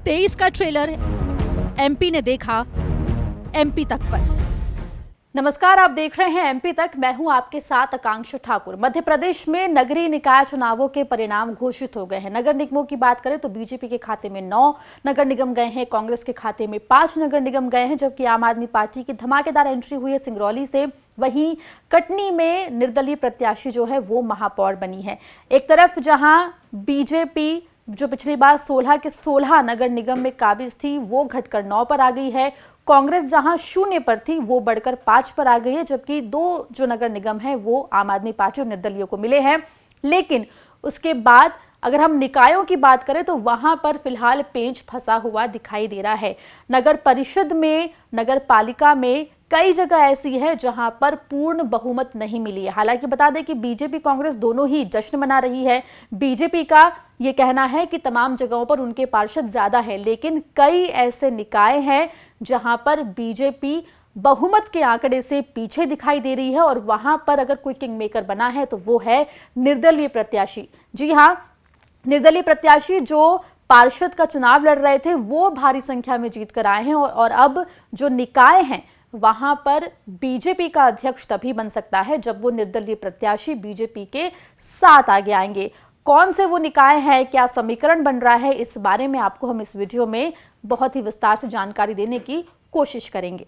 23 का trailer MP ने देखा एमपी तक पर। नमस्कार, आप देख रहे हैं एमपी तक। मैं हूं आपके साथ आकांक्षा ठाकुर। मध्य प्रदेश में नगरीय निकाय चुनावों के परिणाम घोषित हो गए हैं। नगर निगमों की बात करें तो बीजेपी के खाते में 9 नगर निगम गए हैं, कांग्रेस के खाते में 5 नगर निगम गए हैं, जबकि आम आदमी पार्टी की धमाकेदार एंट्री हुई है सिंगरौली से। वहीं कटनी में निर्दलीय प्रत्याशी जो है वो महापौर बनी है। एक तरफ जहां बीजेपी जो पिछली बार 16 के 16 नगर निगम में काबिज थी वो घटकर 9 पर आ गई है। कांग्रेस जहां 0 पर थी वो बढ़कर 5 पर आ गई है, जबकि 2 जो नगर निगम है वो आम आदमी पार्टी और निर्दलीय को मिले हैं। लेकिन उसके बाद अगर हम निकायों की बात करें तो वहां पर फिलहाल पेंच फंसा हुआ दिखाई दे रहा है। नगर परिषद में, नगर पालिका में कई जगह ऐसी है जहां पर पूर्ण बहुमत नहीं मिली है। हालांकि बता दें कि बीजेपी कांग्रेस दोनों ही जश्न मना रही है। बीजेपी का ये कहना है कि तमाम जगहों पर उनके पार्षद ज्यादा है, लेकिन कई ऐसे निकाय हैं जहां पर बीजेपी बहुमत के आंकड़े से पीछे दिखाई दे रही है और वहां पर अगर कोई किंग मेकर बना है तो वो है निर्दलीय प्रत्याशी। जी हाँ, निर्दलीय प्रत्याशी जो पार्षद का चुनाव लड़ रहे थे वो भारी संख्या में जीत कर आए हैं और अब जो निकाय हैं वहां पर बीजेपी का अध्यक्ष तभी बन सकता है जब वो निर्दलीय प्रत्याशी बीजेपी के साथ आगे आएंगे। कौन से वो निकाय है, क्या समीकरण बन रहा है, इस बारे में आपको हम इस वीडियो में बहुत ही विस्तार से जानकारी देने की कोशिश करेंगे।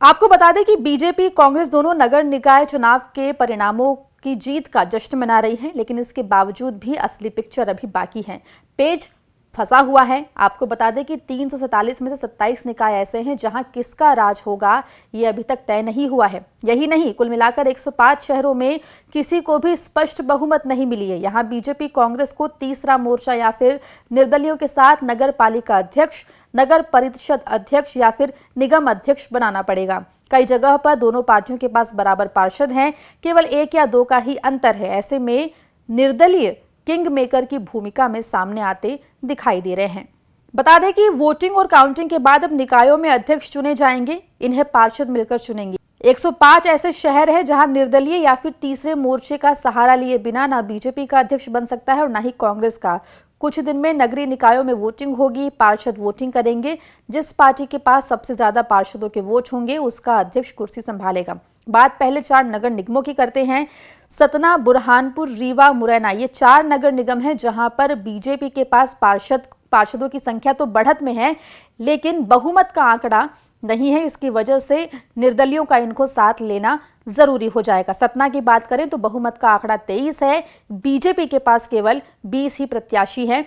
आपको बता दें कि बीजेपी कांग्रेस दोनों नगर निकाय चुनाव के परिणामों की जीत का जश्न मना रही है, लेकिन इसके बावजूद भी असली पिक्चर अभी बाकी है। पेज फंसा हुआ है। आपको बता दें कि 347 में से 27 निकाय ऐसे हैं जहां किसका राज होगा ये अभी तक तय नहीं हुआ है। यही नहीं, कुल मिलाकर 105 शहरों में किसी को भी स्पष्ट बहुमत नहीं मिली है। यहां बीजेपी कांग्रेस को तीसरा मोर्चा या फिर निर्दलियों के साथ नगर पालिका अध्यक्ष, नगर परिषद अध्यक्ष या फिर निगम अध्यक्ष बनाना पड़ेगा। कई जगह पर दोनों पार्टियों के पास बराबर पार्षद हैं, केवल 1 या 2 का ही अंतर है। ऐसे में निर्दलीय किंग मेकर की भूमिका में सामने आते दिखाई दे रहे हैं। बता दें कि वोटिंग और काउंटिंग के बाद अब निकायों में अध्यक्ष चुने जाएंगे, इन्हें पार्षद मिलकर चुनेंगे। 105 ऐसे शहर हैं जहां निर्दलीय या फिर तीसरे मोर्चे का सहारा लिए बिना ना बीजेपी का अध्यक्ष बन सकता है और ना ही कांग्रेस का। कुछ दिन में नगरीय निकायों में वोटिंग होगी, पार्षद वोटिंग करेंगे। जिस पार्टी के पास सबसे ज्यादा पार्षदों के वोट होंगे उसका अध्यक्ष कुर्सी संभालेगा। बात पहले 4 नगर निगमों की करते हैं। सतना, बुरहानपुर, रीवा, मुरैना, ये 4 नगर निगम हैं जहां पर बीजेपी के पास पार्षदों की संख्या तो बढ़त में है, लेकिन बहुमत का आंकड़ा नहीं है। इसकी वजह से निर्दलियों का इनको साथ लेना जरूरी हो जाएगा। सतना की बात करें तो बहुमत का आंकड़ा 23 है। बीजेपी के पास केवल 20 ही प्रत्याशी हैं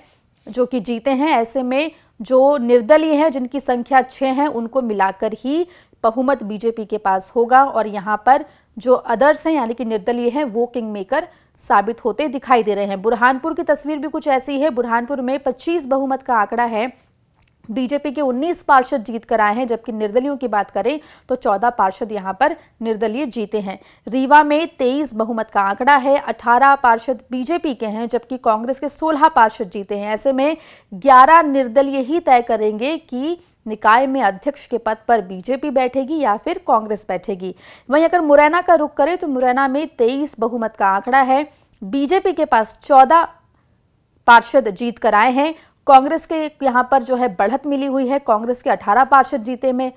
जो कि जीते हैं। ऐसे में जो निर्दलीय हैं जिनकी संख्या 6 है उनको मिलाकर ही बहुमत बीजेपी के पास होगा और यहां पर जो अदर्स हैं यानी कि निर्दलीय हैं वो किंग मेकर साबित होते दिखाई दे रहे हैं। बुरहानपुर की तस्वीर भी कुछ ऐसी है। बुरहानपुर में 25 बहुमत का आंकड़ा है। बीजेपी के 19 पार्षद जीत कर आए हैं, जबकि निर्दलियों की बात करें तो 14 पार्षद यहां पर निर्दलीय जीते हैं। रीवा में 23 बहुमत का आंकड़ा है, 18 पार्षद बीजेपी के हैं, जबकि कांग्रेस के 16 पार्षद जीते हैं। ऐसे में 11 निर्दलीय ही तय करेंगे कि निकाय में अध्यक्ष के पद पर बीजेपी बैठेगी या फिर कांग्रेस बैठेगी। वहीं अगर मुरैना का रुख करें तो मुरैना में 23 बहुमत का आंकड़ा है। बीजेपी के पास 14 पार्षद जीत कर आए हैं। कांग्रेस के यहां पर जो है बढ़त मिली हुई है। कांग्रेस के 18 पार्षद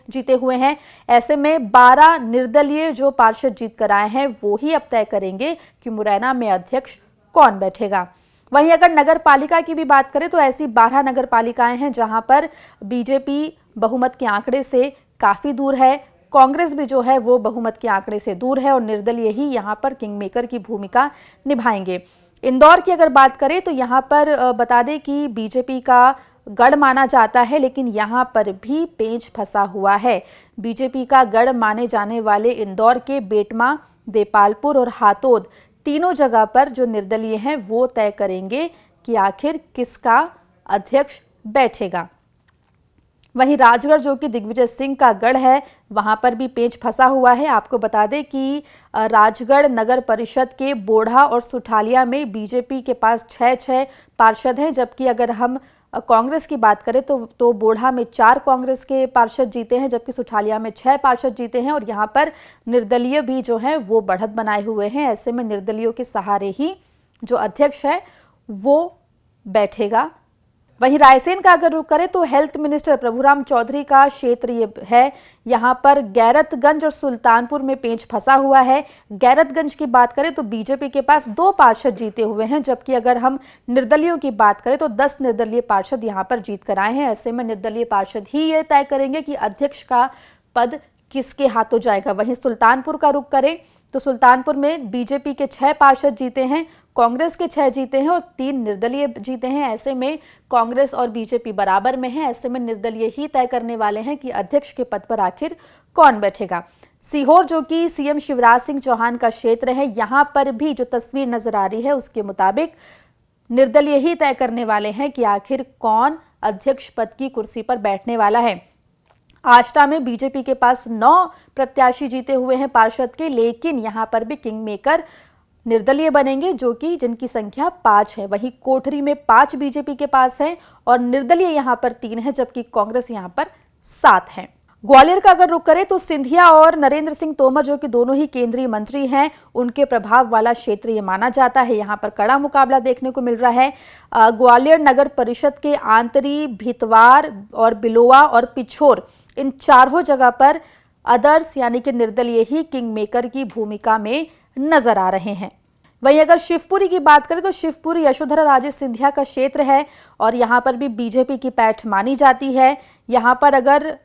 जीते हुए हैं। ऐसे में 12 निर्दलीय जो पार्षद जीत कर आए हैं वो ही अब तय करेंगे कि मुरैना में अध्यक्ष कौन बैठेगा। वहीं अगर नगर पालिका की भी बात करें तो ऐसी 12 नगर पालिकाएं हैं जहां पर बीजेपी बहुमत के आंकड़े से काफी दूर है। कांग्रेस भी जो है वो बहुमत के आंकड़े से दूर है और निर्दलीय ही यहां पर किंग मेकर की भूमिका निभाएंगे। इंदौर की अगर बात करें तो यहां पर बता दें कि बीजेपी का गढ़ माना जाता है, लेकिन यहां पर भी पेंच फंसा हुआ है। बीजेपी का गढ़ माने जाने वाले इंदौर के बेटमा, देपालपुर और हातोद तीनों जगह पर जो निर्दलीय हैं वो तय करेंगे कि आखिर किसका अध्यक्ष बैठेगा। वहीं राजगढ़ जो कि दिग्विजय सिंह का गढ़ है वहां पर भी पेंच फंसा हुआ है। आपको बता दें कि राजगढ़ नगर परिषद के बोढ़ा और सुठालिया में बीजेपी के पास 6 पार्षद हैं, जबकि अगर हम कांग्रेस की बात करें तो बोढ़ा में 4 कांग्रेस के पार्षद जीते हैं, जबकि सुठालिया में 6 पार्षद जीते हैं और यहाँ पर निर्दलीय भी जो है वो बढ़त बनाए हुए हैं। ऐसे में निर्दलियों के सहारे ही जो अध्यक्ष है वो बैठेगा। वहीं रायसेन का अगर रुख करें तो हेल्थ मिनिस्टर प्रभुराम चौधरी का क्षेत्र ये है। यहां पर गैरतगंज और सुल्तानपुर में पेंच फंसा हुआ है। गैरतगंज की बात करें तो बीजेपी के पास 2 पार्षद जीते हुए हैं, जबकि अगर हम निर्दलीयों की बात करें तो 10 निर्दलीय पार्षद यहां पर जीत कर आए हैं। ऐसे में निर्दलीय पार्षद ही ये तय करेंगे कि अध्यक्ष का पद किसके हाथों जाएगा। वहीं सुल्तानपुर का रुख करें तो सुल्तानपुर में बीजेपी के 6 पार्षद जीते हैं, कांग्रेस के 6 जीते हैं और 3 निर्दलीय जीते हैं। ऐसे में कांग्रेस और बीजेपी बराबर में है। ऐसे में निर्दलीय ही तय करने वाले हैं कि अध्यक्ष के पद पर आखिर कौन बैठेगा। सीहोर जो कि सीएम शिवराज सिंह चौहान का क्षेत्र है, यहां पर भी जो तस्वीर नजर आ रही है उसके मुताबिक निर्दलीय ही तय करने वाले हैं कि आखिर कौन अध्यक्ष पद की कुर्सी पर बैठने वाला है। आष्टा में बीजेपी के पास 9 प्रत्याशी जीते हुए हैं पार्षद के, लेकिन यहां पर भी किंग मेकर निर्दलीय बनेंगे जो कि जिनकी संख्या 5 है। वहीं कोठरी में 5 बीजेपी के पास है और निर्दलीय यहां पर 3 है, जबकि कांग्रेस यहां पर 7 है। ग्वालियर का अगर रुख करें तो सिंधिया और नरेंद्र सिंह तोमर जो कि दोनों ही केंद्रीय मंत्री हैं, उनके प्रभाव वाला क्षेत्र ये माना जाता है। यहां पर कड़ा मुकाबला देखने को मिल रहा है। ग्वालियर नगर परिषद के आंतरी, भितवार और बिलोवा और पिछोर, इन चारों जगह पर अदर्स यानी कि निर्दलीय ही किंग मेकर की भूमिका में नजर आ रहे हैं। वहीं अगर शिवपुरी की बात करें तो शिवपुरी यशोधरा राजे सिंधिया का क्षेत्र है और यहां पर भी बीजेपी की पैठ मानी जाती है। यहां पर अगर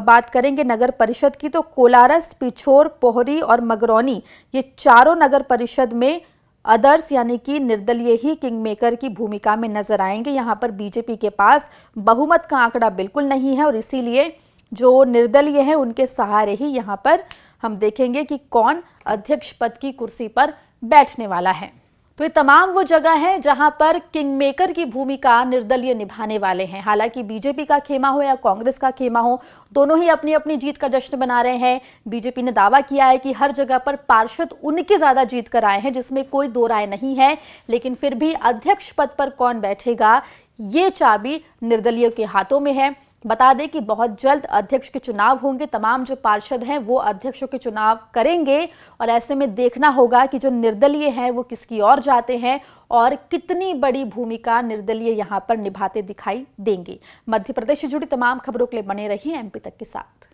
बात करेंगे नगर परिषद की तो कोलारस, पिछोर, पोहरी और मगरौनी, ये चारों नगर परिषद में अदर्स यानी कि निर्दलीय ही किंग मेकर की भूमिका में नजर आएंगे। यहां पर बीजेपी के पास बहुमत का आंकड़ा बिल्कुल नहीं है और इसीलिए जो निर्दलीय है उनके सहारे ही यहां पर हम देखेंगे कि कौन अध्यक्ष पद की कुर्सी पर बैठने वाला है। तो ये तमाम वो जगह है जहां पर किंग मेकर की भूमिका निर्दलीय निभाने वाले हैं। हालांकि बीजेपी का खेमा हो या कांग्रेस का खेमा हो, दोनों ही अपनी अपनी जीत का जश्न मना रहे हैं। बीजेपी ने दावा किया है कि हर जगह पर पार्षद उनके ज्यादा जीत कर आए हैं, जिसमें कोई दो राय नहीं है। लेकिन फिर भी अध्यक्ष पद पर कौन बैठेगा, ये चाबी निर्दलीय के हाथों में है। बता दें कि बहुत जल्द अध्यक्ष के चुनाव होंगे। तमाम जो पार्षद हैं वो अध्यक्षों के चुनाव करेंगे और ऐसे में देखना होगा कि जो निर्दलीय हैं वो किसकी ओर जाते हैं और कितनी बड़ी भूमिका निर्दलीय यहां पर निभाते दिखाई देंगे। मध्य प्रदेश से जुड़ी तमाम खबरों के लिए बने रहिए एमपी तक के साथ।